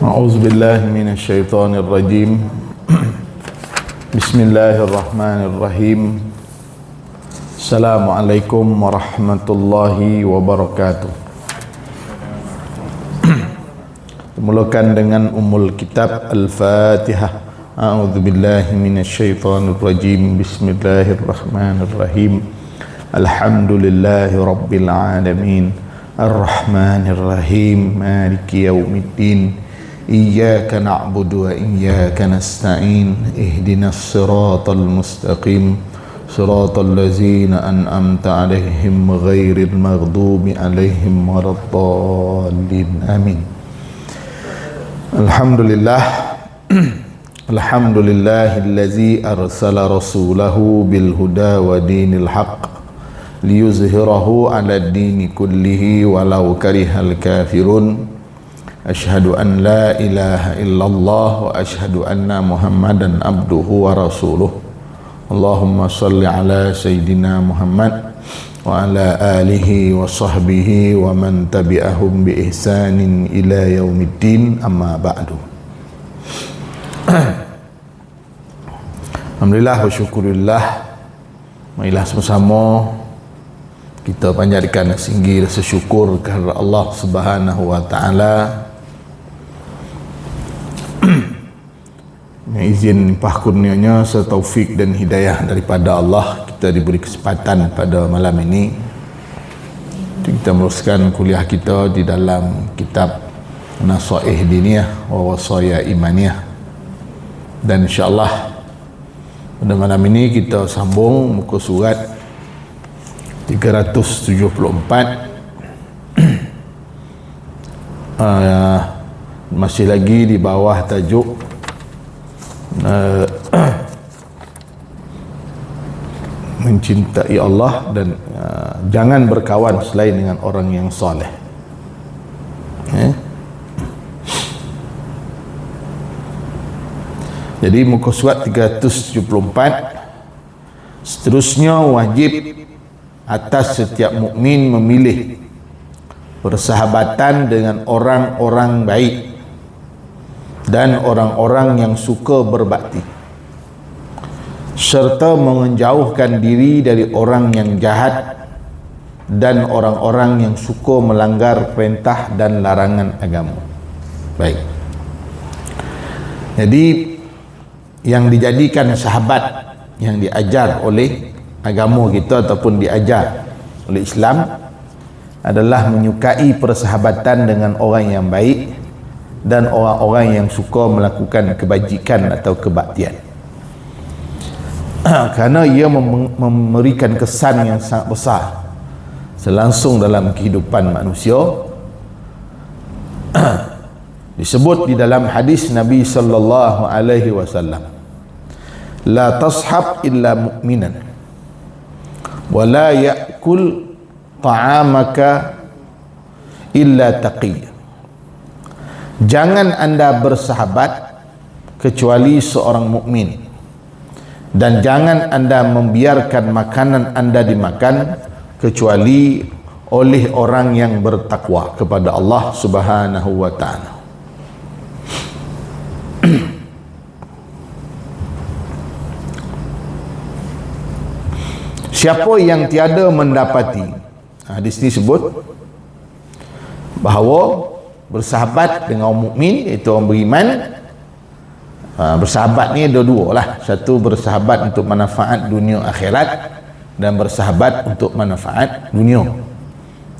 A'udzubillahi minasyaitonirrajim. Bismillahirrahmanirrahim. Assalamualaikum warahmatullahi wabarakatuh. Mulakan dengan Ummul Kitab Al-Fatihah. A'udzubillahi minasyaitonirrajim. Bismillahirrahmanirrahim. Alhamdulillahi rabbil alamin. Ar-Rahmanir-Rahim. Maliki yaumiddin. Iyyaka na'budu wa iyyaka nasta'in. Ihdinas siratal mustaqim. Siratal ladzina an'amta 'alaihim ghairil maghdubi 'alaihim waladdallin. Amin. Alhamdulillah. Alhamdulillahillazi arsala rasulahu bil huda wa dinil haqq liyuzhirahu 'alad dini kullihi walau karihal kafirun. Asyhadu an la ilaha illallah wa asyhadu anna Muhammadan abduhu wa rasuluh. Allahumma salli ala Sayyidina Muhammad wa ala alihi wa sahbihi wa man tabi'ahum bi ihsanin ila yaumiddin, amma ba'du. Alhamdulillah wa syukurillah. Marilah sama-sama kita panjatkan tinggi rasa syukur kepada Allah Subhanahu wa taala yang izin limpah kurnianya serta taufik dan hidayah daripada Allah, kita diberi kesempatan pada malam ini kita meneruskan kuliah kita di dalam kitab Nasaih Diniyah wa Wasaya Imaniyah, dan insyaAllah pada malam ini kita sambung muka surat 374. Masih lagi di bawah tajuk mencintai Allah dan jangan berkawan selain dengan orang yang soleh. Jadi muka surat 374, seterusnya wajib atas setiap mukmin memilih persahabatan dengan orang-orang baik dan orang-orang yang suka berbakti, serta menjauhkan diri dari orang yang jahat dan orang-orang yang suka melanggar perintah dan larangan agama. Baik. Jadi yang dijadikan sahabat yang diajar oleh agama kita ataupun diajar oleh Islam adalah menyukai persahabatan dengan orang yang baik dan orang-orang yang suka melakukan kebajikan atau kebaktian, kerana ia memberikan kesan yang sangat besar selangsung dalam kehidupan manusia. Disebut di dalam hadis Nabi sallallahu alaihi wasallam, la tashab illa mu'minan wa la ya'kul ta'amaka illa taqiyya. Jangan anda bersahabat kecuali seorang mukmin, dan jangan anda membiarkan makanan anda dimakan kecuali oleh orang yang bertakwa kepada Allah Subhanahu wa taala. Siapa yang tiada mendapati, hadis ini sebut bahawa bersahabat dengan orang mukmin, iaitu orang beriman. Bersahabat ni ada dua lah, satu bersahabat untuk manfaat dunia akhirat dan bersahabat untuk manfaat dunia.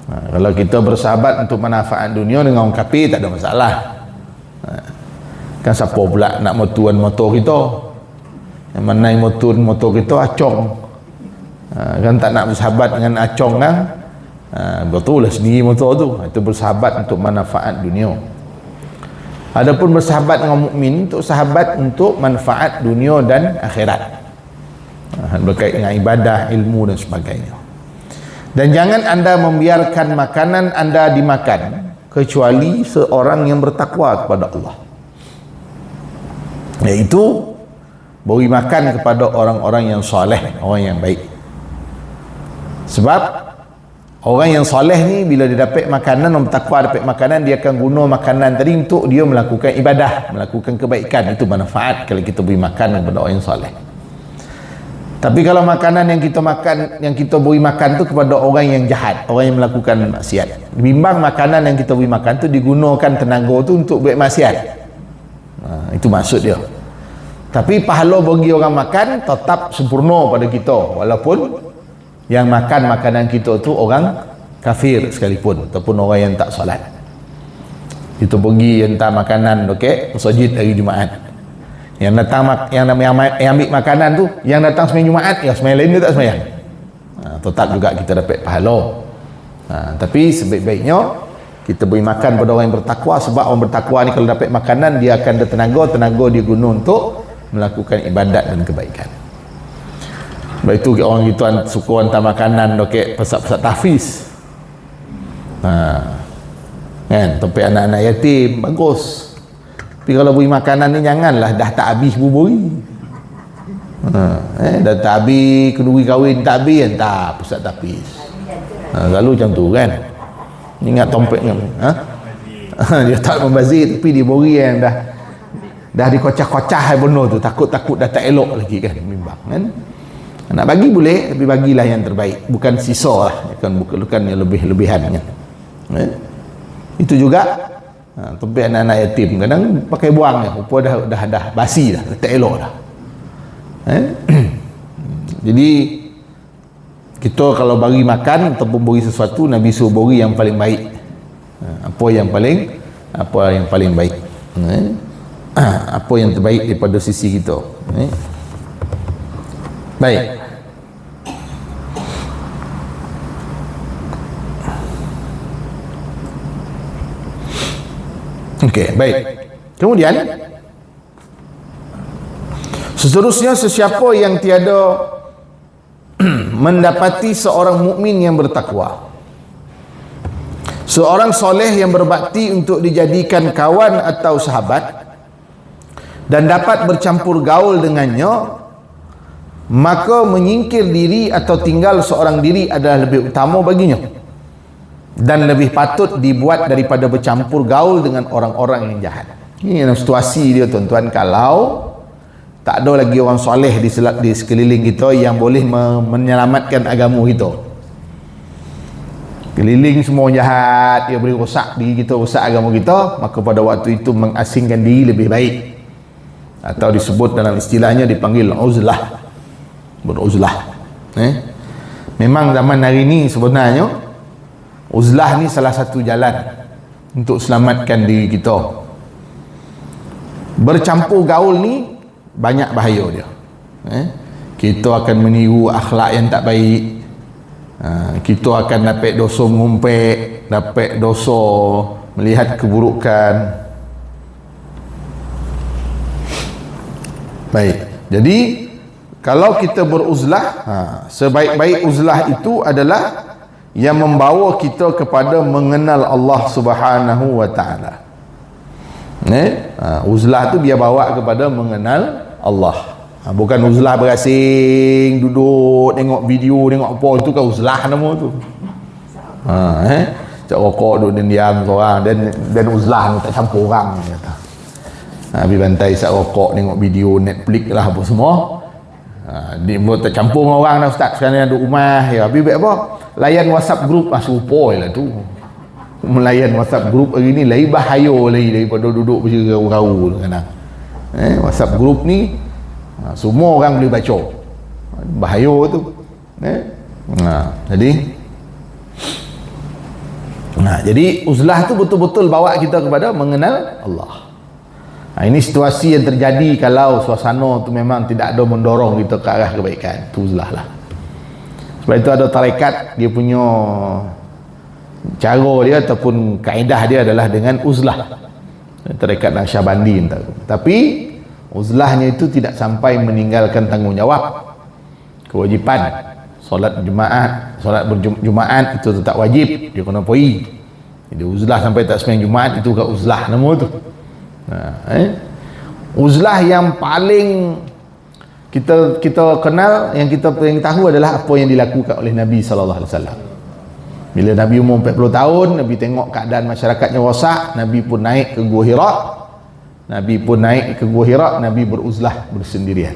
Kalau kita bersahabat untuk manfaat dunia dengan orang kafir tak ada masalah. Kan siapa pula nak motuan motor kita, yang mana motor kita acong, kan tak nak bersahabat dengan acong kan. Betul lah sendiri motor tu, itu bersahabat untuk manfaat dunia. Adapun bersahabat dengan mukmin, untuk sahabat untuk manfaat dunia dan akhirat, berkait dengan ibadah, ilmu dan sebagainya. Dan jangan anda membiarkan makanan anda dimakan kecuali seorang yang bertakwa kepada Allah. iaitu beri makan kepada orang-orang yang soleh, orang yang baik. Sebab orang yang soleh ni bila dia dapat makanan, orang bertakwa dapat makanan, dia akan guna makanan tadi untuk dia melakukan ibadah, melakukan kebaikan. Itu manfaat kalau kita beri makan kepada orang yang soleh. Tapi kalau makanan yang kita makan, yang kita beri makan tu kepada orang yang jahat, orang yang melakukan maksiat, bimbang makanan yang kita beri makan tu digunakan tenaga tu untuk buat maksiat. Itu maksud dia. Tapi pahala bagi orang makan tetap sempurna pada kita, walaupun yang makan makanan kita tu orang kafir sekalipun, ataupun orang yang tak solat. Kita pergi hantar makanan, okey, masjid hari Jumaat. Yang datang yang ambil makanan tu, yang datang sembahyang Jumaat, ya sembahyang lain dia tak sembahyang. Tetap juga kita dapat pahala. Tapi sebaik-baiknya kita beri makan pada orang yang bertakwa, sebab orang bertakwa ni kalau dapat makanan dia akan ada tenaga dia guna untuk melakukan ibadat dan kebaikan. Sebab itu orang itu suka hantar makanan okey, pesat-pesat tahfiz. Kan, tempat anak-anak yatim bagus. Tapi kalau beri makanan ni janganlah dah tak habis beri. Dah tak habis, kenduri kahwin tak habis, hantar pusat tahfiz. Lalu macam tu kan. Ingat tompeknya. Dia tak membazir, tapi dia beri yang dah dikocah-kocah benda tu, takut-takut dah tak elok lagi kan, bimbang kan. Nak bagi boleh, tapi bagilah yang terbaik, bukan sisa lah, bukan yang lebih-lebihannya. Itu juga tempat anak-anak yatim kadang pakai buang ya, rupa dah basi dah, tak elok dah. Jadi kita kalau bagi makan ataupun beri sesuatu, Nabi suruh beri yang paling baik. Apa yang paling baik, apa yang terbaik daripada sisi kita. Baik. Okey, baik. Kemudian seterusnya, sesiapa yang tiada mendapati seorang mukmin yang bertakwa, seorang soleh yang berbakti untuk dijadikan kawan atau sahabat dan dapat bercampur gaul dengannya, maka menyingkir diri atau tinggal seorang diri adalah lebih utama baginya dan lebih patut dibuat daripada bercampur gaul dengan orang-orang yang jahat. Ini dalam situasi dia tuan-tuan, kalau tak ada lagi orang soleh di sekeliling kita yang boleh menyelamatkan agama kita, keliling semua jahat, dia boleh rosak diri kita, rosak agama kita, maka pada waktu itu mengasingkan diri lebih baik, atau disebut dalam istilahnya dipanggil uzlah, beruzlah. Memang zaman hari ini sebenarnya uzlah ni salah satu jalan untuk selamatkan diri kita. Bercampur gaul ni banyak bahaya dia. Kita akan meniru akhlak yang tak baik. Kita akan dapat dosa mengumpet, dapat dosa melihat keburukan. Baik, jadi kalau kita beruzlah, sebaik-baik uzlah itu adalah yang membawa kita kepada mengenal Allah Subhanahu wa taala. Uzlah tu dia bawa kepada mengenal Allah. Bukan uzlah berasing, duduk tengok video, tengok apa, itu kan uzlah nama tu. Cak rokok duduk diam seorang, dan uzlah ni tak campur orang kata. Habis bantai sak rokok, tengok video Netflix lah apa semua. Dia tak campur dengan orang dah ustaz. Sekarang duduk rumah ya, habis buat apa? Layan WhatsApp group, serupa lah tu. Melayan WhatsApp group hari ni lagi bahaya lagi daripada duduk bercerau-rau kadang. WhatsApp group ni semua orang boleh baca. Bahaya tu. Jadi uzlah tu betul-betul bawa kita kepada mengenal Allah. Ini situasi yang terjadi kalau suasana tu memang tidak ada mendorong kita ke arah kebaikan. Tu uzlah lah. Sebab itu ada tarekat, dia punya cara dia ataupun kaedah dia adalah dengan uzlah. Tarekat Naqsyabandi. Tapi uzlahnya itu tidak sampai meninggalkan tanggungjawab, kewajipan. Solat Jumaat, solat berjumaat itu tetap wajib, dia kena pergi. Jadi uzlah sampai tak sembahyang Jumaat, itu ke uzlah nama tu. Uzlah yang paling kita kenal, yang kita paling tahu adalah apa yang dilakukan oleh Nabi sallallahu alaihi wasallam. Bila Nabi umur 40 tahun, Nabi tengok keadaan masyarakatnya rosak, Nabi pun naik ke Gua Hira. Nabi beruzlah bersendirian.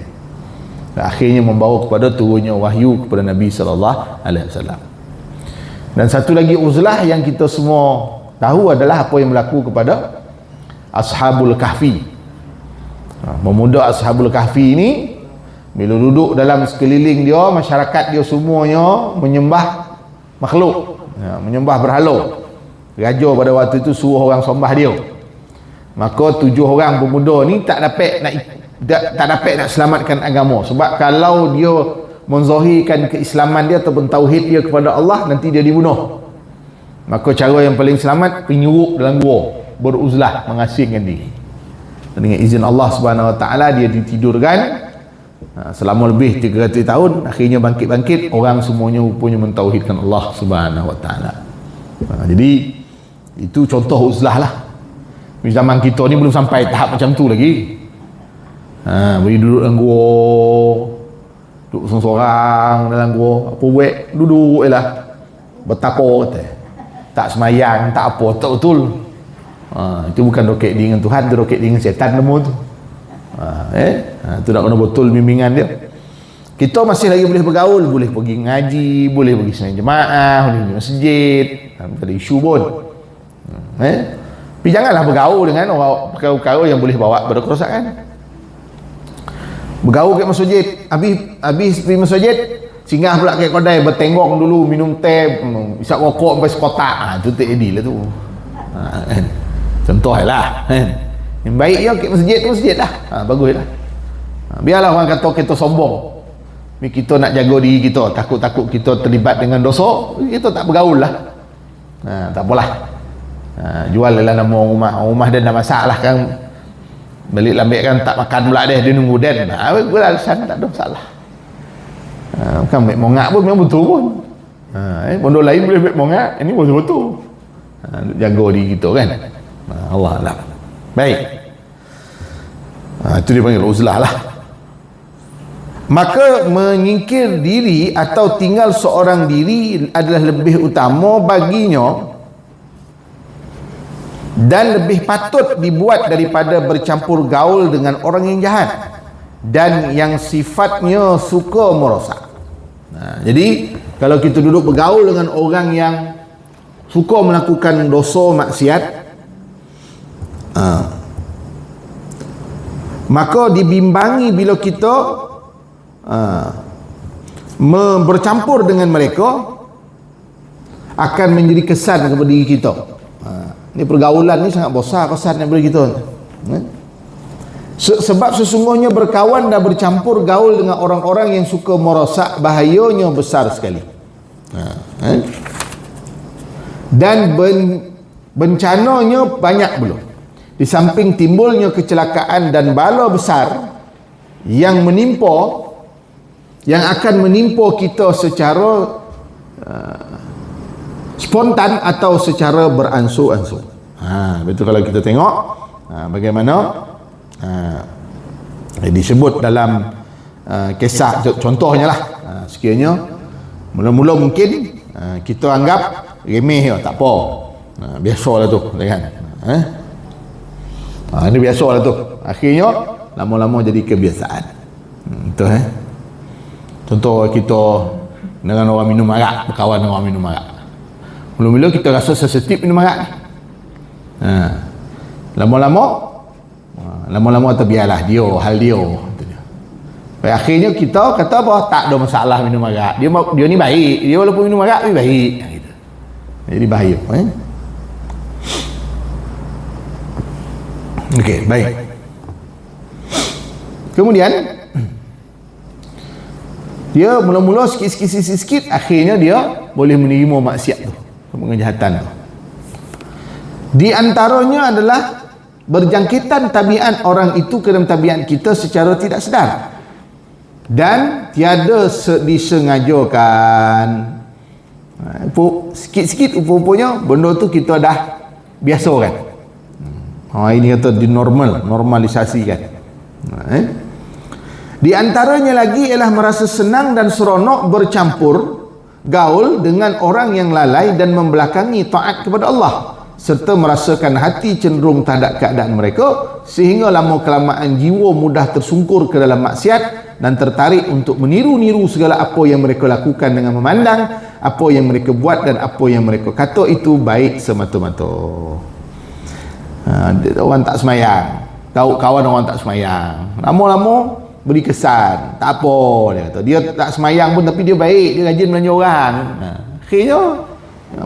Dan akhirnya membawa kepada turunnya wahyu kepada Nabi sallallahu alaihi wasallam. Dan satu lagi uzlah yang kita semua tahu adalah apa yang berlaku kepada Ashabul Kahfi. Pemuda Ashabul Kahfi ini bila duduk dalam sekeliling dia, masyarakat dia semuanya menyembah makhluk, menyembah berhala. Raja pada waktu itu suruh orang sembah dia. Maka 7 orang pemuda ni tak dapat nak selamatkan agama. Sebab kalau dia menzahirkan keislaman dia ataupun tauhid dia kepada Allah, nanti dia dibunuh. Maka cara yang paling selamat, penyuruk dalam gua, beruzlah, mengasingkan diri. Dan dengan izin Allah Subhanahu Wa Taala dia ditidurkan selama lebih 300 tahun. Akhirnya bangkit-bangkit, orang semuanya rupanya mentauhidkan Allah Subhanahu Wa Taala. Jadi itu contoh uzlah lah. Di zaman kita ni belum sampai tahap macam tu lagi. Boleh duduk dalam gua, duduk seorang-seorang dalam gua, apa buat, duduk je lah, bertakwa kata, tak semayang, tak apa, tak betul. Itu bukan roket dengan Tuhan, itu roket dengan setan nama tu. Itu nak kena betul bimbingan dia. Kita masih lagi boleh bergaul, boleh pergi ngaji, boleh pergi sembahyang jemaah, boleh pergi masjid, tak ada isu pun. Tapi janganlah bergaul dengan orang perkara-perkara yang boleh bawa pada kerosakan. Bergaul kat masjid, habis pergi masjid, singgah pula kat kedai, bertenggong dulu, minum teh, isap rokok sampai sekotak. Itu tak adil lah tu. Contoh lah. Yang baik ya kat masjid lah. Bagus lah. Biarlah orang kata kita sombong. Kita nak jaga diri kita, takut-takut kita terlibat dengan dosa, kita tak bergaul lah. Tak apalah. Jual lah nama rumah dan dah masak lah kan. Balik lambik kan tak makan pula dia nunggu dan. Gue alasan tak ada masalah. Bukan baik mongak pun memang betul pun. Pondok lain boleh baik mongak, ini betul-betul. Jaga diri kita kan. Allah Allah. Baik. Itu dia panggil uzlah lah. Maka menyingkir diri atau tinggal seorang diri adalah lebih utama baginya dan lebih patut dibuat daripada bercampur gaul dengan orang yang jahat dan yang sifatnya suka merosak. Jadi kalau kita duduk bergaul dengan orang yang suka melakukan dosa maksiat, maka dibimbangi bila kita bercampur dengan mereka akan menjadi kesan kepada diri kita. Ini pergaulan ni sangat besar kesan daripada kita. Sebab sesungguhnya berkawan dan bercampur gaul dengan orang-orang yang suka merosak, bahayanya besar sekali. Dan bencananya banyak belum. Di samping timbulnya kecelakaan dan bala besar yang akan menimpa kita secara spontan atau secara beransur-ansur. Betul kalau kita tengok bagaimana disebut dalam kisah, contohnya lah, sekiranya mula-mula mungkin kita anggap remeh ya, tak apa, biasalah tu kan. Ini biasalah tu, akhirnya lama-lama jadi kebiasaan. Betul contoh kita dengan orang minum arak, berkawan dengan orang minum arak, mula-mula kita rasa sensitif minum arak. Lama-lama terbiarlah dia, hal dia. Akhirnya kita kata apa, tak ada masalah minum arak, dia ni baik, dia walaupun minum arak dia baik. Jadi bahaya. Okey, baik. Kemudian dia mula-mula sikit-sikit, akhirnya dia boleh menerima maksiat tu, kejahatan tu. Di antaranya adalah berjangkitan tabiat orang itu ke dalam tabiat kita secara tidak sedar dan tiada disengajakan. Sikit-sikit rupanya benda tu kita dah biasa kan. Ini kata normalisasikan. Di antaranya lagi ialah merasa senang dan seronok bercampur gaul dengan orang yang lalai dan membelakangi taat kepada Allah, serta merasakan hati cenderung terhadap keadaan mereka, sehingga lama kelamaan jiwa mudah tersungkur ke dalam maksiat dan tertarik untuk meniru-niru segala apa yang mereka lakukan dengan memandang apa yang mereka buat dan apa yang mereka kata itu baik semata-mata. Orang tak semayang, tahu kawan orang tak semayang, lama-lama beri kesan, tak apa, dia kata dia tak semayang pun tapi dia baik, dia rajin belanja orang. Akhirnya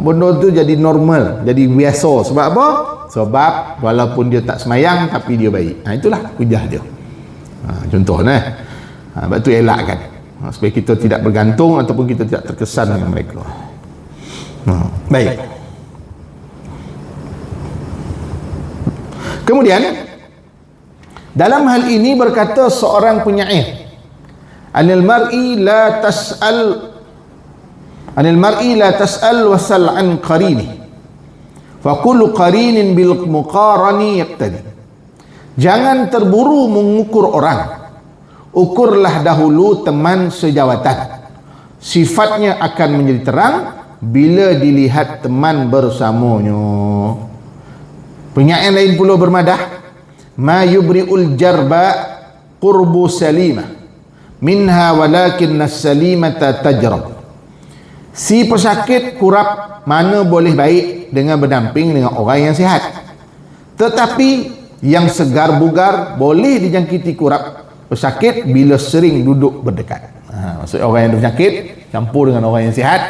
benda tu jadi normal, jadi biasa. Sebab apa? Sebab walaupun dia tak semayang tapi dia baik. Itulah hujah dia. Contohnya, sebab tu elakkan supaya kita tidak bergantung ataupun kita tidak terkesan dengan mereka. Baik. Kemudian dalam hal ini berkata seorang penyair, anil mar'i la tas'al wasal an qarini fa kullu qarinin bil muqarani yaqtadi. Jangan terburu mengukur orang, ukurlah dahulu teman sejawatan, sifatnya akan menjadi terang bila dilihat teman bersamanya. Penyair lain pula bermadah, ma yubri'ul jarba qurbu salimah minha walakin as-salimata tajrab. Si pesakit kurap mana boleh baik dengan berdamping dengan orang yang sihat, tetapi yang segar bugar boleh dijangkiti kurap pesakit bila sering duduk berdekat. Maksud orang yang berjangkit campur dengan orang yang sihat,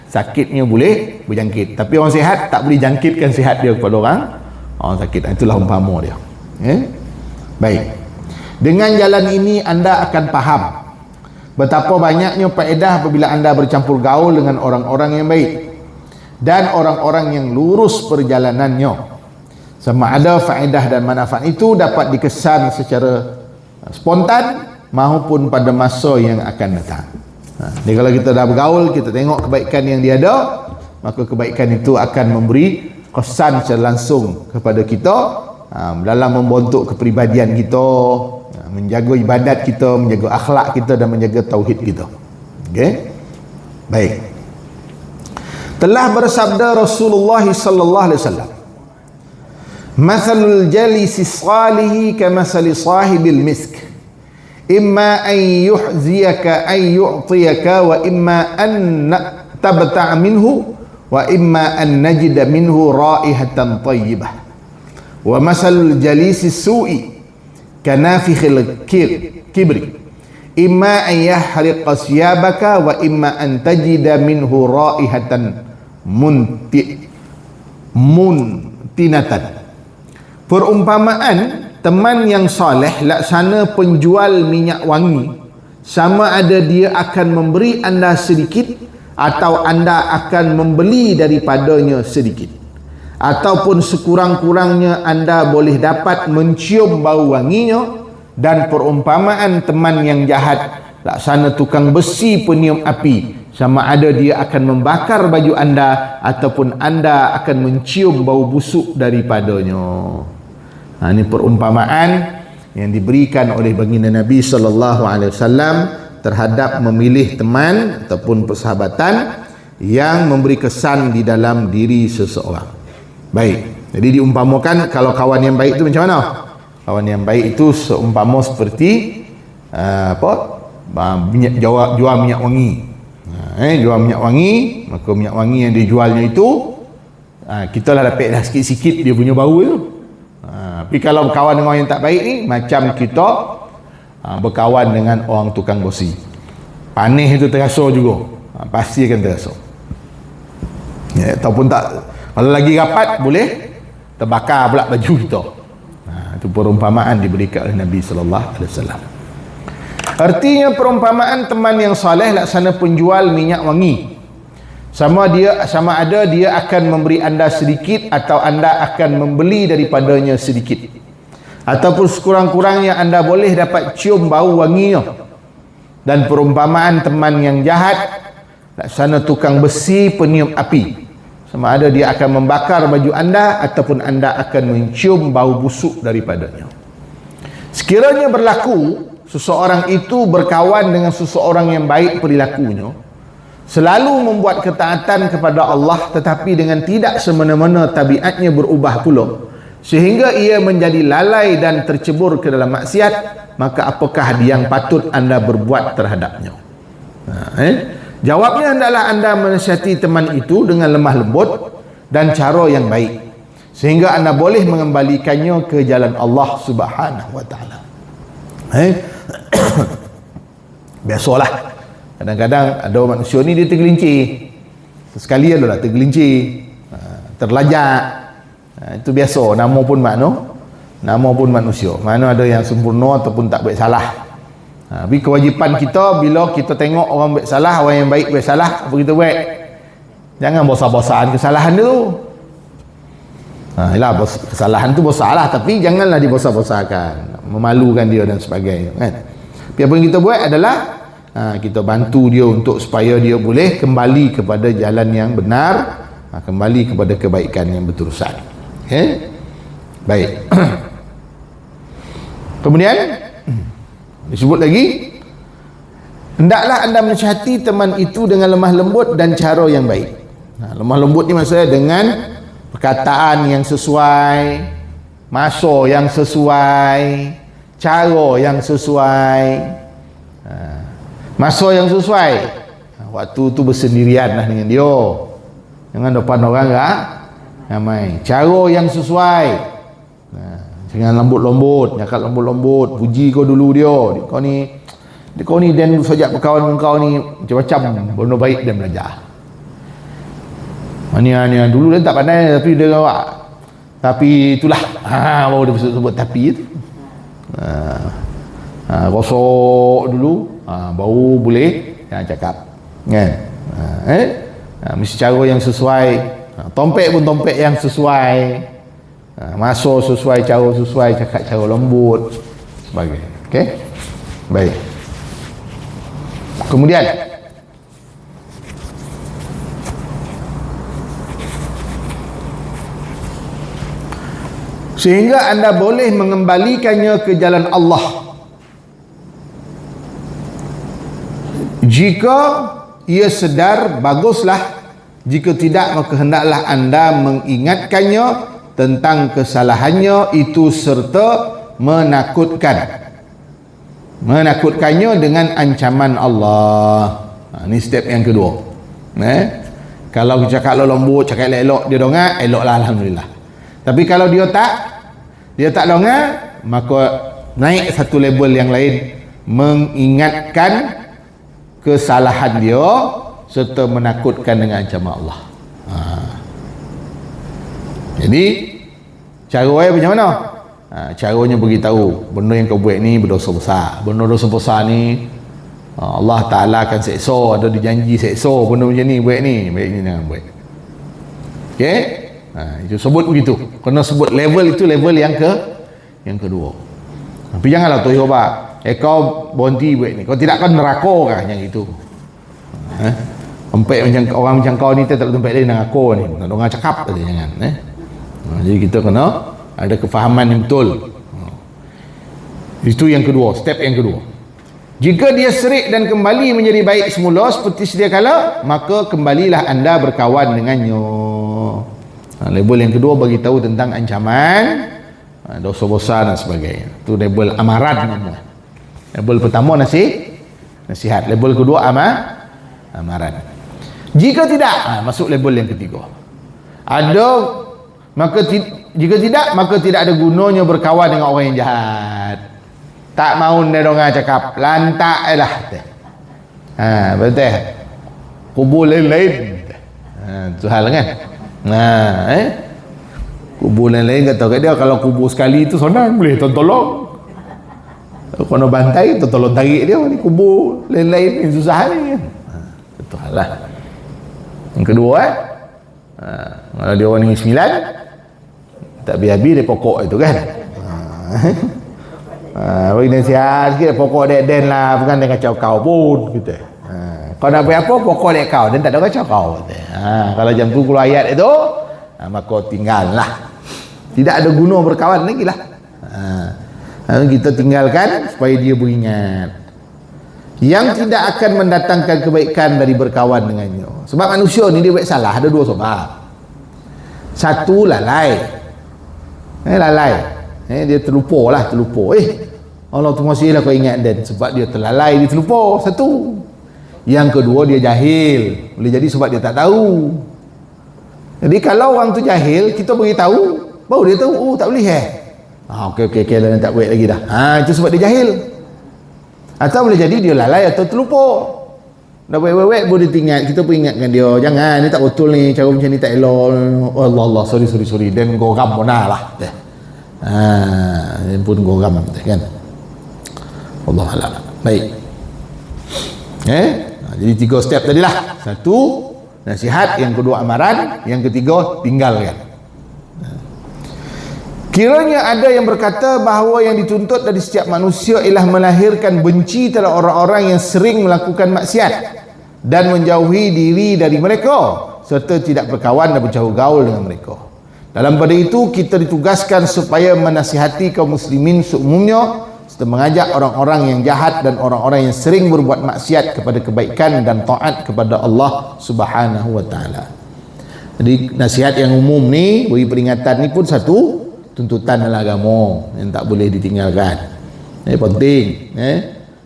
sakitnya boleh berjangkit, tapi orang sihat tak boleh jangkitkan sihat dia kepada orang sakit. Itulah umpama dia. Baik. Dengan jalan ini anda akan faham betapa banyaknya faedah apabila anda bercampur gaul dengan orang-orang yang baik dan orang-orang yang lurus perjalanannya. Sama ada faedah dan manfaat itu dapat dikesan secara spontan maupun pada masa yang akan datang. Jadi kalau kita dah bergaul, kita tengok kebaikan yang dia ada, maka kebaikan itu akan memberi kesan secara langsung kepada kita dalam membentuk kepribadian kita, menjaga ibadat kita, menjaga akhlak kita dan menjaga tauhid kita. Okey. Baik. Telah bersabda Rasulullah sallallahu alaihi wasallam, "Mathalul jalisi salihi kamathali sahibil misk, imma an yuhziyaka an yu'tiyaka wa imma an tabta'a minhu wa imma an najida minhu raihatan tayyibah. Wa masalul jalisi su'i kanafikhil kibri, imma an yahriqa siyabaka wa imma an tajida minhu raihatan muntinatan." Perumpamaan teman yang soleh laksana penjual minyak wangi, sama ada dia akan memberi anda sedikit atau anda akan membeli daripadanya sedikit, ataupun sekurang-kurangnya anda boleh dapat mencium bau wanginya. Dan perumpamaan teman yang jahat laksana tukang besi peniup api, sama ada dia akan membakar baju anda ataupun anda akan mencium bau busuk daripadanya. Ini perumpamaan yang diberikan oleh baginda Nabi sallallahu alaihi wasallam terhadap memilih teman ataupun persahabatan yang memberi kesan di dalam diri seseorang. Baik. Jadi diumpamakan kalau kawan yang baik itu macam mana? Kawan yang baik itu seumpama seperti jual minyak wangi. Jual minyak wangi, maka minyak wangi yang dijualnya itu kita lah dapat dah sikit-sikit dia punya bau tu. Tapi kalau berkawan dengan orang yang tak baik ni, macam kita berkawan dengan orang tukang besi. Panis itu terasa juga, pasti akan terasa. Ataupun tak, kalau lagi rapat boleh terbakar pula baju kita. Itu perumpamaan diberikan oleh Nabi sallallahu alaihi wasallam. Artinya perumpamaan teman yang soleh laksana penjual minyak wangi, sama ada dia akan memberi anda sedikit atau anda akan membeli daripadanya sedikit, ataupun sekurang-kurangnya anda boleh dapat cium bau wanginya. Dan perumpamaan teman yang jahat laksana tukang besi peniup api, sama ada dia akan membakar baju anda ataupun anda akan mencium bau busuk daripadanya. Sekiranya berlaku seseorang itu berkawan dengan seseorang yang baik perilakunya, selalu membuat ketaatan kepada Allah tetapi dengan tidak semena-mena tabiatnya berubah pula, sehingga ia menjadi lalai dan tercebur ke dalam maksiat, maka apakah yang patut anda berbuat terhadapnya? Jawabnya, hendaklah anda menasihati teman itu dengan lemah lembut dan cara yang baik, sehingga anda boleh mengembalikannya ke jalan Allah Subhanahu wa taala. Biasalah, kadang-kadang ada manusia ni dia tergelincir, sekali adalah tergelincir, terlajak. Itu biasa, nama pun manusia, mana ada yang sempurna ataupun tak buat salah. Tapi kewajipan kita, bila kita tengok orang buat salah, orang yang baik buat salah, apa kita buat? Jangan bosah-bosahan kesalahan tu. Yalah, kesalahan tu bosalah, tapi janganlah dibosah-bosahkan, memalukan dia dan sebagainya, kan? Tapi apa yang kita buat adalah kita bantu dia untuk supaya dia boleh kembali kepada jalan yang benar, kembali kepada kebaikan yang berterusan. Okay? Baik. Kemudian disebut lagi, hendaklah anda menasihati teman itu dengan lemah lembut dan cara yang baik. Lemah lembut ni maksudnya dengan perkataan yang sesuai, masa yang sesuai, cara yang sesuai. Masa yang sesuai, waktu tu bersendirian lah dengan dia, jangan depan orang ramai. Cara yang sesuai, jangan lembut-lembut, cakap lembut-lembut, puji kau dulu dia, kau ni dan sejak berkawan dengan kau ni macam-macam benda baik dan belajar. Ni dulu dia tak pandai, tapi dia awak, tapi itulah baru dia sebut tapi itu. Rosok dulu, baru boleh cakap, kan? Mesti cara yang sesuai, tompek pun tompek yang sesuai, masa sesuai, cara sesuai, cakap cara lembut sebagainya. Okey, baik. Kemudian sehingga anda boleh mengembalikannya ke jalan Allah. Jika ia sedar, baguslah. Jika tidak, maka hendaklah anda mengingatkannya tentang kesalahannya itu serta menakutkannya dengan ancaman Allah. Ini step yang kedua. Kalau cakap lembut, cakap elok, dia dengar, eloklah, alhamdulillah. Tapi kalau dia tak dengar, maka naik satu label yang lain, mengingatkan kesalahan dia serta menakutkan dengan ancaman Allah. Jadi cara macam mana? Caranya beritahu, benda yang kau buat ni berdosa besar. Benda dosa besar ni Allah Ta'ala akan seksa, ada dijanji seksa benda macam ni, buat ni, baik ni jangan buat. Okey? Itu sebut begitu. Kena sebut level itu, level yang kedua. Tapi janganlah tu hebat. Kau berhenti buat ni, kau tidak akan neraka kah yang itu? Tempat macam orang macam kau ni tak tempat lain neraka ni. Nak dengar cakap saja, jangan. Jadi kita kena ada kefahaman yang betul. Itu yang kedua, step yang kedua. Jika dia serik dan kembali menjadi baik semula seperti sedia kala, maka kembalilah anda berkawan dengannya. Label yang kedua bagi tahu tentang ancaman, dosa besar dan sebagainya. Itu label amaran namanya. Label pertama nasihat. Label kedua amaran. Jika tidak, masuk label yang ketiga. Jika tidak, maka tidak ada gunanya berkawan dengan orang yang jahat. Tak mau dia dengar cakap, lantak lah. Betul. Kubur lain-lain. Itu hal kan. Kubur lain-lain kata kat dia, kalau kubur sekali itu senang, boleh tolong. Kalau bantai, tolong tarik dia. Ni kubur lain-lain yang susah ni. Itu hal lah. Yang kedua, kalau dia orang ni 9, tak habis-habis dia pokok itu kan. Bagi nasihat sikit, pokok dek lah, bukan dia kacau kau pun kita. Kau nak buat apa, pokok dek kau, dan tak ada kacau kau. Kalau jam tu keluar ayat itu, maka tinggallah. Tidak ada guna berkawan lagi lah. Kita tinggalkan supaya dia beringat. Yang tidak akan mendatangkan kebaikan dari berkawan dengannya. Sebab manusia ni dia buat salah ada dua sebab. Satu, lalai. Lalai. Dia terlupa. Allah tu masihlah kau ingat dan sebab dia terlalai, dia terlupa. Satu. Yang kedua, dia jahil. Boleh jadi sebab dia tak tahu. Jadi kalau orang tu jahil, kita beritahu, baru dia tahu, oh tak boleh okey dah tak buat lagi dah. Itu sebab dia jahil. Atau boleh jadi dia lalai atau terlupa. Dah buat baru dia ingat, kita pun ingatkan dia, jangan, ni tak betul ni, cara macam ni tak elok. Oh Allah, sorry. Dan goram bona lah. Dia pun goram kan. Allah alam. Baik. Jadi 3 step tadi lah. 1, nasihat. Yang kedua, amaran. Yang ketiga, tinggalkan. Kiranya ada yang berkata bahawa yang dituntut dari setiap manusia ialah melahirkan benci terhadap orang-orang yang sering melakukan maksiat dan menjauhi diri dari mereka serta tidak berkawan dan berjauh gaul dengan mereka. Dalam pada itu kita ditugaskan supaya menasihati kaum muslimin seumumnya serta mengajak orang-orang yang jahat dan orang-orang yang sering berbuat maksiat kepada kebaikan dan taat kepada Allah Subhanahu wa taala. Jadi nasihat yang umum ni, beri peringatan ni pun satu tuntutan dalam agama yang tak boleh ditinggalkan. Penting.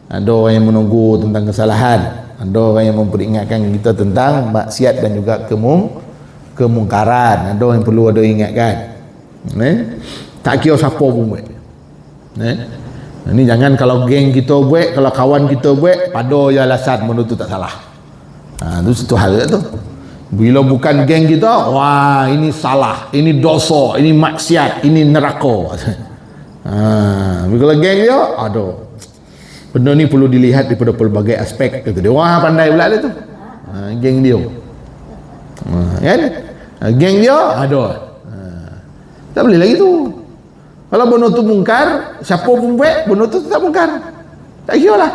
Ada orang yang menunggu tentang kesalahan, ada orang yang memperingatkan kita tentang maksiat dan juga kemungkaran. Ada yang perlu ada ingatkan. Tak kira siapa pun buat. Ini jangan kalau geng kita buat, kalau kawan kita buat, pada ya alasan benda tu tak salah. Itu satu hal tu. Bila bukan geng kita, wah ini salah, ini dosa, ini maksiat, ini neraka. Bila geng dia, aduh, benda ni perlu dilihat daripada pelbagai aspek. Kata dia, wah pandai pula dia tu. Geng dia. Kan? Geng dia, aduh. Tak boleh lagi tu. Kalau benda tu mungkar, siapa pun buat, benda tu tak mungkar. Tak kira lah.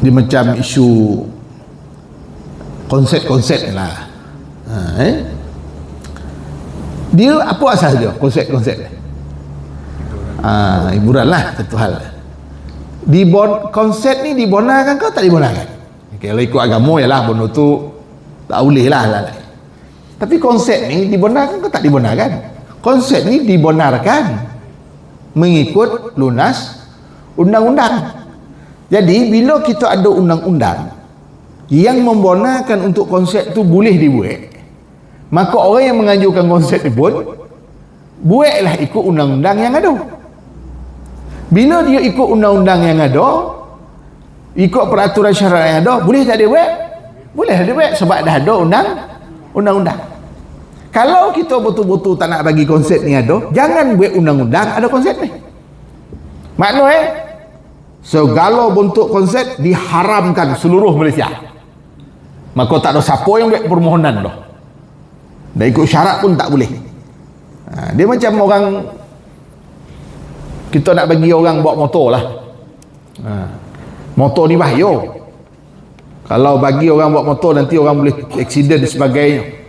Dia macam isu konsep-konsep lah. Dia apa asal dia konsep-konsep hiburan lah, satu hal. Konsep ni dibenarkan ke tak dibenarkan? Kalau ikut agama ialah benda tu tak boleh lah. Tapi konsep ni dibenarkan ke tak dibenarkan? Konsep ni dibenarkan mengikut lunas undang-undang. Jadi bila kita ada undang-undang yang membenarkan untuk konsep tu boleh dibuat, maka orang yang mengajukan konsep tu pun buatlah ikut undang-undang yang ada. Bila dia ikut undang-undang yang ada, ikut peraturan syarat yang ada, boleh tak dia buat? Boleh dia buat sebab dah ada undang-undang. Kalau kita betul-betul tak nak bagi konsep ni ada, jangan buat undang-undang ada konsep ni. Maknanya segala bentuk konsep diharamkan seluruh Malaysia. Maka tak ada siapa yang buat permohonan dah. Dan ikut syarat pun tak boleh. Dia macam orang, kita nak bagi orang bawa motor lah. Motor ni bahaya. Kalau bagi orang bawa motor nanti orang boleh aksiden dan sebagainya.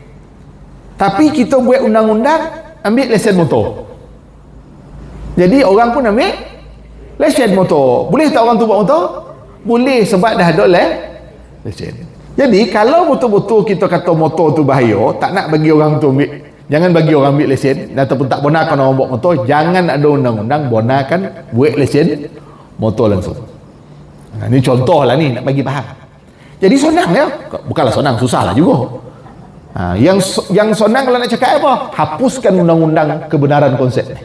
Tapi kita buat undang-undang ambil lesen motor. Jadi orang pun ambil lesen motor. Boleh tak orang tu bawa motor? Boleh sebab dah ada lesen. Jadi kalau betul-betul kita kata motor tu bahaya, tak nak bagi orang tu ambil, jangan bagi orang ambil lesen ataupun tak benarkan orang bawa motor, jangan ada undang-undang benarkan buat lesen motor langsung. Ini contoh lah ni nak bagi faham. Jadi senang ya, bukanlah senang, susah lah juga. Yang senang kalau nak cakap apa? Hapuskan undang-undang kebenaran konsep ni.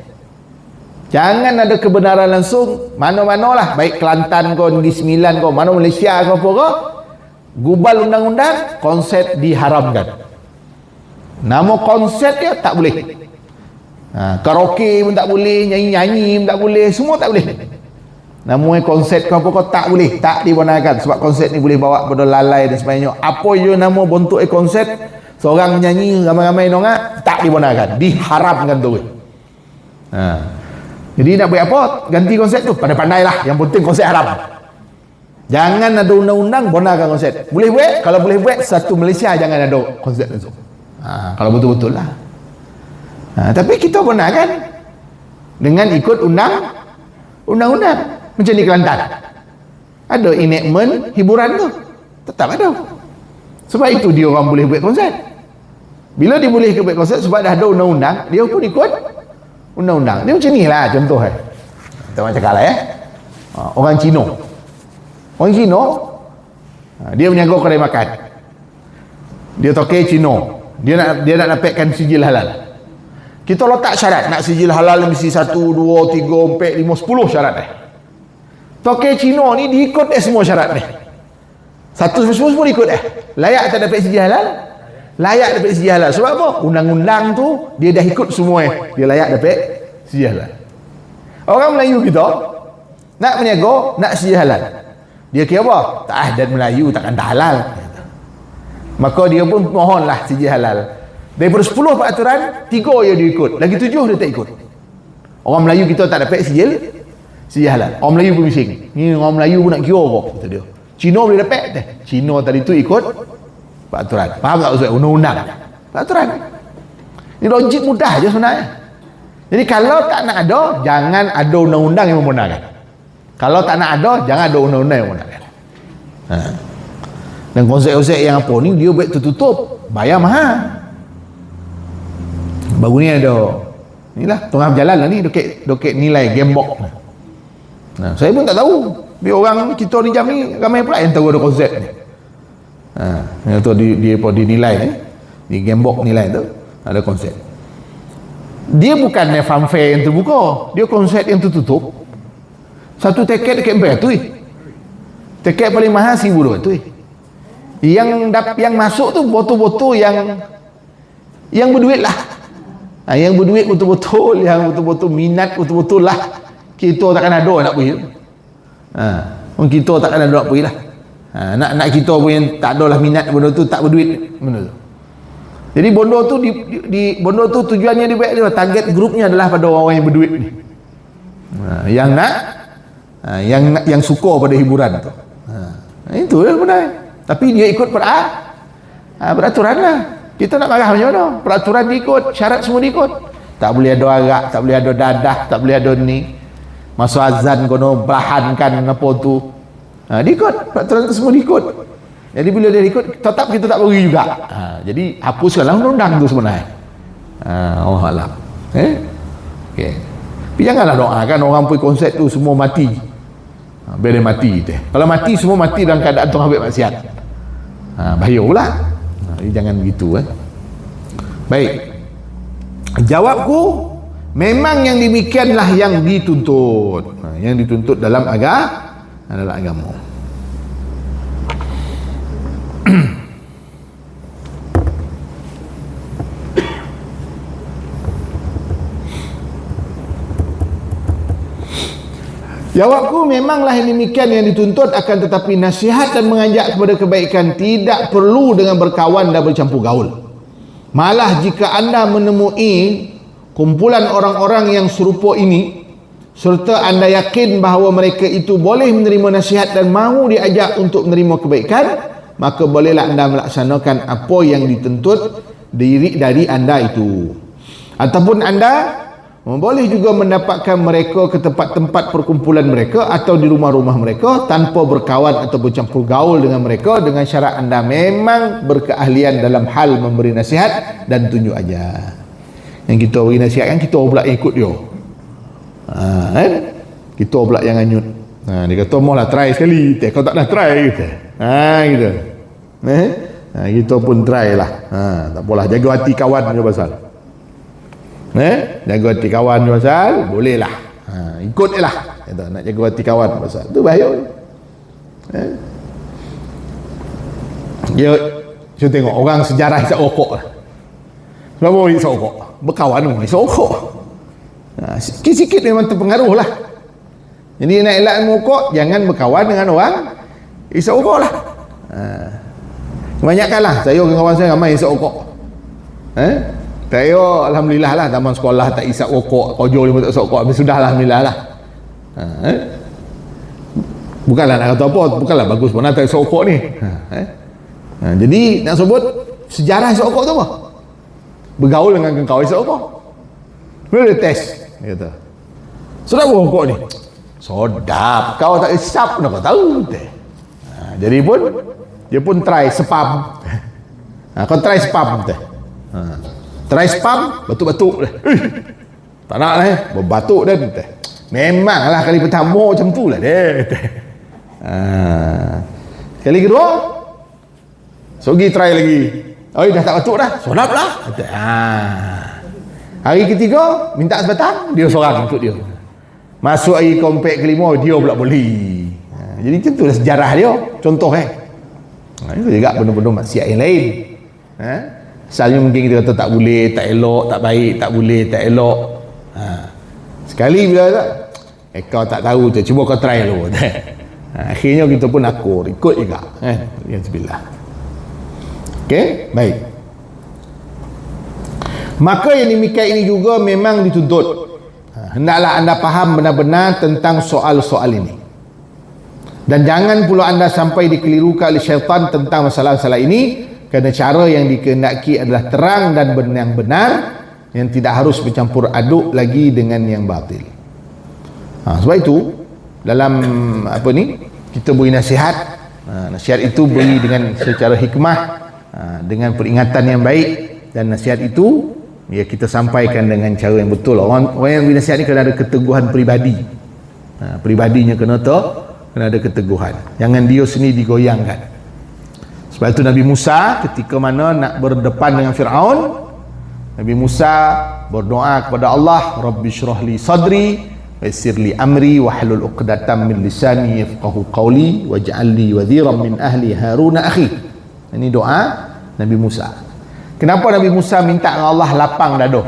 Jangan ada kebenaran langsung mana-mana lah, baik Kelantan kau, Negeri Sembilan kau, mana Malaysia kau apa, gubal undang-undang konsep diharamkan. Nama konsep dia tak boleh. Karaoke pun tak boleh, nyanyi-nyanyi pun tak boleh, semua tak boleh. Namanya konsep kau apa kau tak boleh, tak dibenarkan sebab konsep ni boleh bawa pada lalai dan sebagainya. Apa je nama bentuk konsep, seorang menyanyi ramai-ramai nongak, tak dibenarkan, diharamkan tu. Jadi nak buat apa? Ganti konsep tu, pandai-pandai lah, yang penting konsep haram. Jangan ada undang-undang benarkan konsep. Boleh buat, kalau boleh buat satu Malaysia jangan ada konsep langsung. Kalau betul-betul lah. Tapi kita benarkan dengan ikut undang-undang. Macam di Kelantan ada enactment hiburan tu, tetap ada. Sebab itu dia orang boleh buat konsert. Bila dia boleh buat konsert sebab dah ada undang-undang, dia pun ikut undang-undang. Dia macam ni lah contoh. Kita macam cakap lah orang Cina, dia menjaga kedai makan, dia toke Cina, dia nak dapatkan sijil halal. Kita letak syarat nak sijil halal mesti 1, 2, 3, 4, 5, 10 syarat toke Cina ni diikut semua syarat ni. 1 semua ikut layak tak dapat sijil halal? Layak dapat sijil halal. Sebab apa? Undang-undang tu dia dah ikut semua, dia layak dapat sijil halal. Orang Melayu kita nak berniaga, nak sijil halal, dia kira apa? Tak adat Melayu takkan tak halal. Maka dia pun mohonlah sijil halal. Daripada 10 peraturan, 3 yang dia ikut, lagi 7 dia tak ikut. Orang Melayu kita tak dapat sijil halal. Orang Melayu pun bising, ni orang Melayu pun nak kira apa, kata dia. Cina boleh dapat Cina tadi tu ikut peraturan. Faham tak maksud undang-undang? Peraturan. Ini logik mudah je sebenarnya. Jadi kalau tak nak ada, jangan ada undang-undang yang membenarkan. Kalau tak nak ada, jangan ada undang-undang yang membenarkan. Dan konsep-konsep yang apa ni, dia buat tertutup, bayar mahal. Baru ni ada, inilah tengah berjalan lah ni, dokek nilai gamebox. Saya pun tak tahu. Dia orang kita ni jam ni ramai pula yang tahu ada konsep ni. Yang tu dia dinilai di gamebox nilai tu ada konsep. Dia bukan fanfare yang terbuka, dia konsep yang tertutup. Satu tiket dekat empat tu. Tiket paling mahal RM1,200. Yang masuk tu botol-botol yang berduit lah. Yang berduit betul-betul, yang betul-betul minat betul-betul lah. Kita takkan ada nak pergi. Kita takkan ada nak pergi lah. Nak kita pun yang tak ada lah minat benda tu, tak berduit benda tu. Jadi benda tu benda tu tujuannya dibuat dia, target grupnya adalah pada orang yang berduit ni. Yang nak yang suka pada hiburan tu. Itu lah benda. Tapi dia ikut peraturan lah. Kita nak marah macam mana? Peraturan diikut, syarat semua diikut. Tak boleh ada arak, tak boleh ada dadah, tak boleh ada ni. Masa azan kono bahankan apa tu. Diikut, peraturan tu semua diikut. Jadi bila dia ikut, tetap kita tak pergi juga. Jadi hapuskanlah undang-undang tu sebenarnya. Allah Alam. Okay. Tapi janganlah doakan orang pergi konsert tu semua mati. Biar dia mati tu. Kalau mati, semua mati dalam keadaan tengah buat maksiat. Bahaya pula. Jadi jangan begitu. Baik. Jawabku, memang yang demikianlah yang dituntut. Yang dituntut dalam agama. Jawabku, memanglah yang demikian yang dituntut, akan tetapi nasihat dan mengajak kepada kebaikan tidak perlu dengan berkawan dan bercampur gaul. Malah jika anda menemui kumpulan orang-orang yang serupa ini, serta anda yakin bahawa mereka itu boleh menerima nasihat dan mahu diajak untuk menerima kebaikan, maka bolehlah anda melaksanakan apa yang dituntut dari anda itu. Ataupun anda boleh juga mendapatkan mereka ke tempat-tempat perkumpulan mereka atau di rumah-rumah mereka tanpa berkawan atau bercampur gaul dengan mereka, dengan syarat anda memang berkeahlian dalam hal memberi nasihat dan tunjuk ajar. Yang kita beri nasihat kan, kita pula ikut dia. Kan? Kita pula yang anyut. Dia kata maulah try sekali, kau tak dah try gitu. Gitu. Kita pun try lah. Tak apalah, jaga hati kawan je pasal. Jaga hati kawan je pasal, boleh lah. Ikut je lah. Nak jaga hati kawan pasal tu bahaya. Dia cuba tengok orang sejarah hisap rokok lah. Kenapa hisap rokok? Berkawan tu hisap rokok. Sikit-sikit memang terpengaruh lah. Jadi nak elak rokok, jangan berkawan dengan orang hisap rokok lah. Kebanyakan lah, saya dengan kawan saya ramai hisap rokok. Saya alhamdulillah lah, zaman sekolah tak hisap rokok, kojo lima tak hisap rokok, habis sudah alhamdulillah lah. Bukanlah nak kata apa, bukanlah bagus pun tak hisap rokok ni. Jadi nak sebut sejarah hisap rokok tu apa? Bergaul dengan kawan hisap rokok. Boleh test, dia kata. Sedap rokok ni. Sedap. Kau tak isap nak kau tahu teh. Jadi pun dia pun try spam. Kau try spam teh. Try spam, batuk-batuk dah. Tak nak lah berbatuk dah teh. Memanglah kali pertama macam tu lah dia. Kali kedua, pergi try lagi. Oh, dah tak batuk dah. Sedap lah. Hari ketiga, minta sebatang, dia seorang untuk dia. Masuk hari keempat kelima, dia pula beli. Jadi macam tu lah sejarah dia. Contoh itu juga benda-benda maksiat yang lain. Misalnya mungkin kita kata tak boleh, tak elok, tak baik, tak boleh, tak elok. Sekali bila kau tak tahu tu, cuba kau try dulu. Akhirnya kita pun akur, ikut juga. Alhamdulillah. Okey, baik. Maka yang demikian ini juga memang dituntut. Hendaklah anda faham benar-benar tentang soal-soal ini. Dan jangan pula anda sampai dikelirukan oleh syaitan tentang masalah-masalah ini, kerana cara yang dikehendaki adalah terang dan yang benar, yang tidak harus bercampur aduk lagi dengan yang batil. Sebab itu dalam kita beri nasihat. Nasihat itu beri dengan secara hikmah, dengan peringatan yang baik, dan nasihat itu kita sampaikan dengan cara yang betul. Orang yang beri nasihat ni kena ada keteguhan peribadi. Peribadinya kena ada keteguhan. Jangan dia sendiri digoyangkan. Sebab itu Nabi Musa ketika mana nak berdepan dengan Fir'aun, Nabi Musa berdoa kepada Allah, Rabbi syrah li sadri wa yassir li amri wa hlul 'uqdatam min lisani yafqahu qawli waj'al li wadhiran min ahli Harun akhi. Ini doa Nabi Musa. Kenapa Nabi Musa minta dengan Allah lapang dada?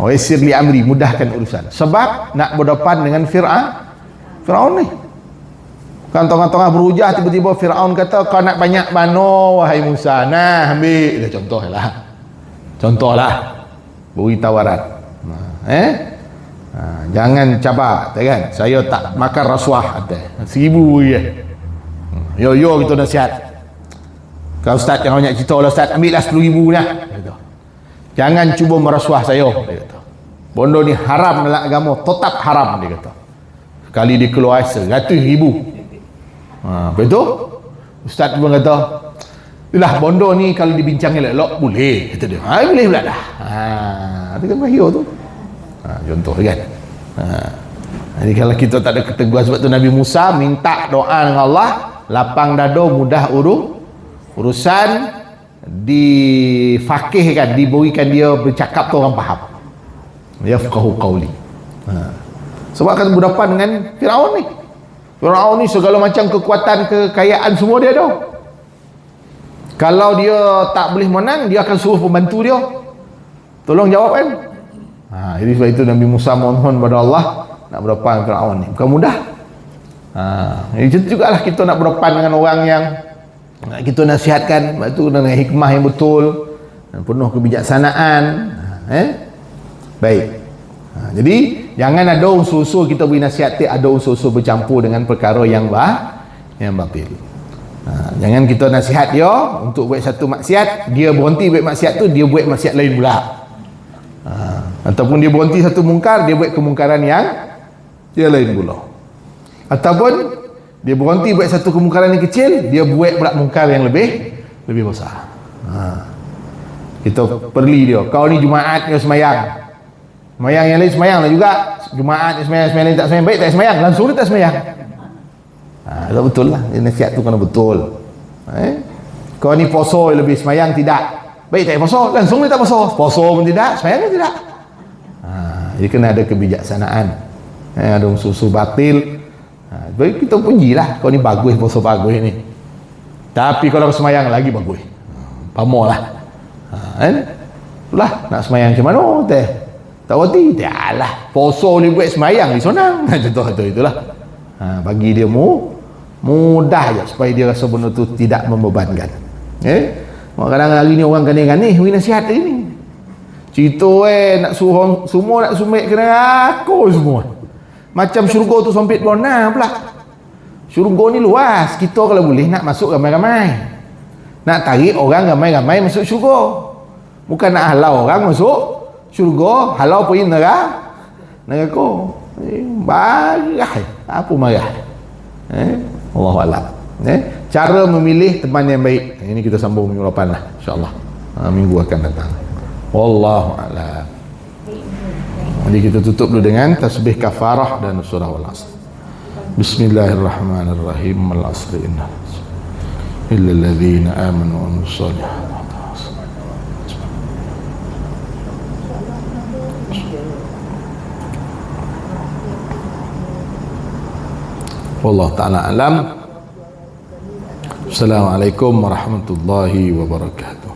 Wa yassir li amri, mudahkan urusan. Sebab nak berdepan dengan Fir'aun ni. Kan tengah-tengah berhujah, tiba-tiba Fir'aun kata, kau nak banyak mana wahai Musa? Nah, ambil. Contohlah. Beri tawaran. Jangan cabar, kan? Saya tak makan rasuah. 1,000 je. Yo kita nasihat. Kau ustaz jangan banyak cerita lah ustaz, ambil lah 10,000 dah. Jangan cuba merasuah saya. Dia kata. Bondo ni haram dalam agama, tetap haram, dia kata. Sekali dia keluar 100,000. Betul? Ustaz pun kata, itulah bondo ni kalau dibincang elok boleh, kata dia. Boleh pula dah. Itu kan bahaya tu. Contoh kan. Jadi kalau kita tak ada keteguhan, sebab tu Nabi Musa minta doa dengan Allah, lapang dada, mudah urusan, difakihkan, diberikan dia bercakap tu orang faham. Yafqahu qawli. Sebab akan berdepan dengan Fir'aun ni. Fir'aun ni segala macam kekuatan, kekayaan semua dia ada. Kalau dia tak boleh menang, dia akan suruh pembantu dia tolong jawab kan. Jadi sebab itu Nabi Musa mohon pada Allah nak berdepan dengan Fir'aun ni. Bukan mudah. Jadi jugalah kita nak berdepan dengan orang yang kita nasihatkan. Sebab itu dengan hikmah yang betul dan penuh kebijaksanaan. Baik. Jadi jangan ada unsur-unsur kita beri nasihat, ada unsur-unsur bercampur dengan perkara yang batil. Jangan kita nasihat dia untuk buat satu maksiat, dia berhenti buat maksiat tu, dia buat maksiat lain pula. Ataupun dia berhenti satu mungkar, dia buat kemungkaran yang dia lain pula. Ataupun dia berhenti buat satu kemungkaran yang kecil, dia buat pula mungkar yang lebih besar. Kita perli dia, kau ni Jumaat ni semayang, semayang yang lain semayang lah juga. Jumaat ni semayang lain tak semayang, baik tak semayang, langsung dia tak semayang. Tak betul lah. Nasihat tu kena betul. Kau ni poso lebih semayang tidak, baik tak poso, langsung dia tak poso. Poso pun tidak, semayang pun tidak. Jadi kena ada kebijaksanaan. Ada unsur-unsur batil. Baik kita pujilah, kau ni bagus, poso bagus ni. Tapi kalau semayang lagi bagus, pamolah. Itulah nak semayang macam mana teh? Tak berhenti, alah poso ni buat semayang ni senang. Contoh itulah. Bagi dia mudah je supaya dia rasa benda tu tidak membebankan. Kadang-kadang hari ni orang ganih-ganih beri nasihat ni. Cerita nak suruh semua nak sumbit kena aku semua. Macam syurga tu sempit bona pula. Syurga ni luas, kita kalau boleh nak masuk ramai-ramai. Nak tarik orang ramai-ramai masuk syurga. Bukan nak halau orang masuk syurga, halau pergi neraka. Marah. Apa marah? Allahu a'lam. Cara memilih teman yang baik. Ini kita sambung minggu depan lah, insya-Allah. Minggu akan datang. Wallahu a'lam. Jadi kita tutup dulu dengan tasbih kafarah dan surah Al-Asr. Bismillahirrahmanirrahim. Al-Asr inna illa alladhina amanu wa amilus solihat. Wallahu ta'ala alam. Assalamualaikum warahmatullahi wabarakatuh.